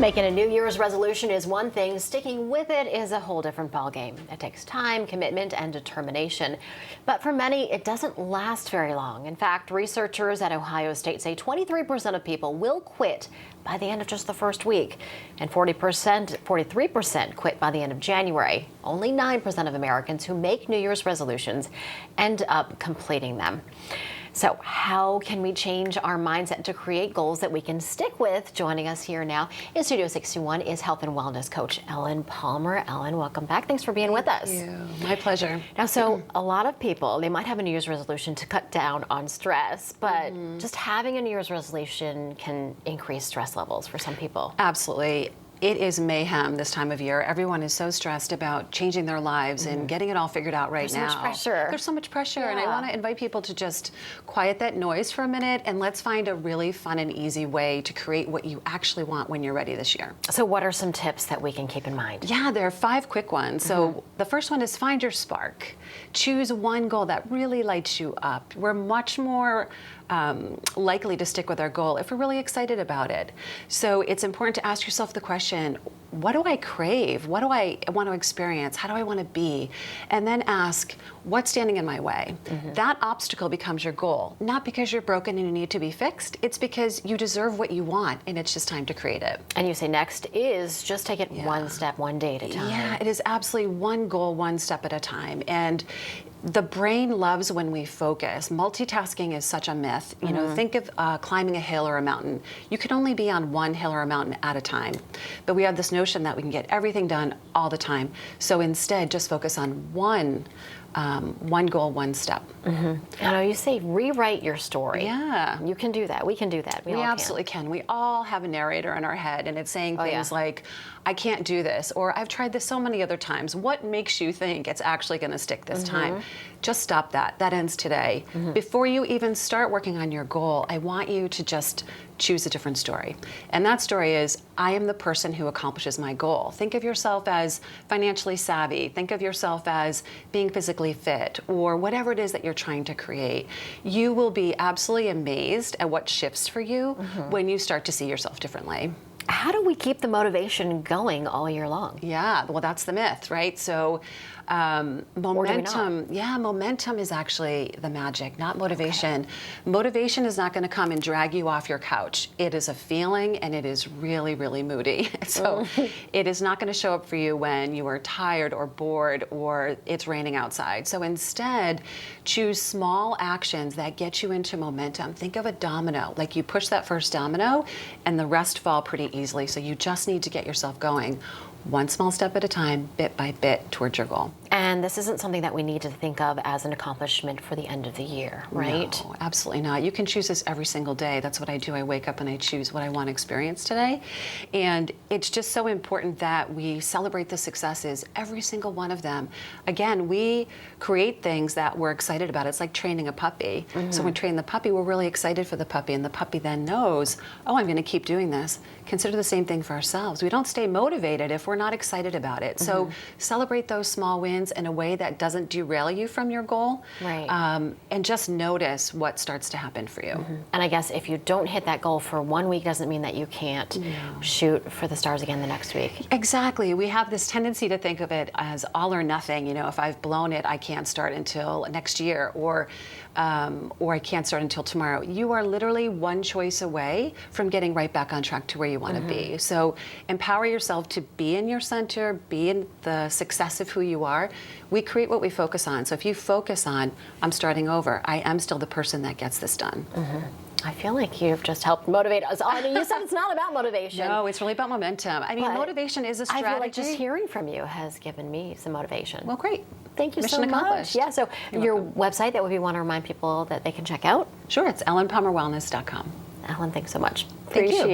Making a New Year's resolution is one thing, sticking with it is a whole different ballgame. It takes time, commitment, and determination. But for many, it doesn't last very long. In fact, researchers at Ohio State say 23% of people will quit by the end of just the first week, and 43% quit by the end of January. Only 9% of Americans who make New Year's resolutions end up completing them. So how can we change our mindset to create goals that we can stick with? Joining us here now in Studio 61 is health and wellness coach Ellen Palmer. Ellen, welcome back. Thanks for being with us. Thank you. My pleasure. Now, so a lot of people, they might have a New Year's resolution to cut down on stress, but just having a New Year's resolution can increase stress levels for some people. Absolutely. It is mayhem this time of year. Everyone is so stressed about changing their lives and getting it all figured out right now. There's so much pressure. There's so much pressure, Yeah. and I want to invite people to just quiet that noise for a minute and let's find a really fun and easy way to create what you actually want when you're ready this year. So what are some tips that we can keep in mind? Yeah, there are 5 quick ones. So the first one is find your spark. Choose one goal that really lights you up. We're much more likely to stick with our goal if we're really excited about it. So it's important to ask yourself the question, what do I crave? What do I want to experience? How do I want to be? And then ask, what's standing in my way? That obstacle becomes your goal, not because you're broken and you need to be fixed. It's because you deserve what you want and it's just time to create it. And you say next is just take it one step, one day at a time. Yeah, it is absolutely one goal, one step at a time. And the brain loves when we focus. Multitasking is such a myth. You know, think of climbing a hill or a mountain. You can only be on one hill or a mountain at a time. But we have this notion that we can get everything done all the time. So instead, just focus on one goal, one step. I know you say rewrite your story. Yeah. You can do that. We can do that. We all absolutely can. We all have a narrator in our head and it's saying things like, I can't do this, or I've tried this so many other times. What makes you think it's actually going to stick this time? Just stop that. That ends today. Before you even start working on your goal, I want you to just choose a different story. And that story is, I am the person who accomplishes my goal. Think of yourself as financially savvy. Think of yourself as being physically fit, or whatever it is that you're trying to create. You will be absolutely amazed at what shifts for you when you start to see yourself differently. How do we keep the motivation going all year long? Yeah, well, that's the myth, right? So momentum, momentum is actually the magic, not motivation. Motivation is not going to come and drag you off your couch. It is a feeling and it is really, really moody. So it is not going to show up for you when you are tired or bored or it's raining outside. So instead, choose small actions that get you into momentum. Think of a domino, like you push that first domino and the rest fall pretty easily. So you just need to get yourself going. One small step at a time, bit by bit, towards your goal. And this isn't something that we need to think of as an accomplishment for the end of the year, right? No, absolutely not. You can choose this every single day. That's what I do. I wake up and I choose what I want to experience today. And it's just so important that we celebrate the successes, every single one of them. Again, we create things that we're excited about. It's like training a puppy. So when we train the puppy, we're really excited for the puppy. And the puppy then knows, oh, I'm going to keep doing this. Consider the same thing for ourselves. We don't stay motivated if we're not excited about it. So celebrate those small wins in a way that doesn't derail you from your goal. Right. And just notice what starts to happen for you. And I guess if you don't hit that goal for 1 week, doesn't mean that you can't shoot for the stars again the next week. Exactly. We have this tendency to think of it as all or nothing. You know, if I've blown it, I can't start until next year, or I can't start until tomorrow. You are literally one choice away from getting right back on track to where you want to be. So empower yourself to be in your center, be in the success of who you are. We create what we focus on. So if you focus on, I'm starting over, I am still the person that gets this done. I feel like you've just helped motivate us all. I mean, you said it's not about motivation. No, it's really about momentum. I mean, motivation is a strategy. I feel like just hearing from you has given me some motivation. Well, great. Thank you Mission so accomplished. much. Yeah, so You're your website that we want to remind people that they can check out? Sure, it's ellenpalmerwellness.com. Ellen, thanks so much. Thank you.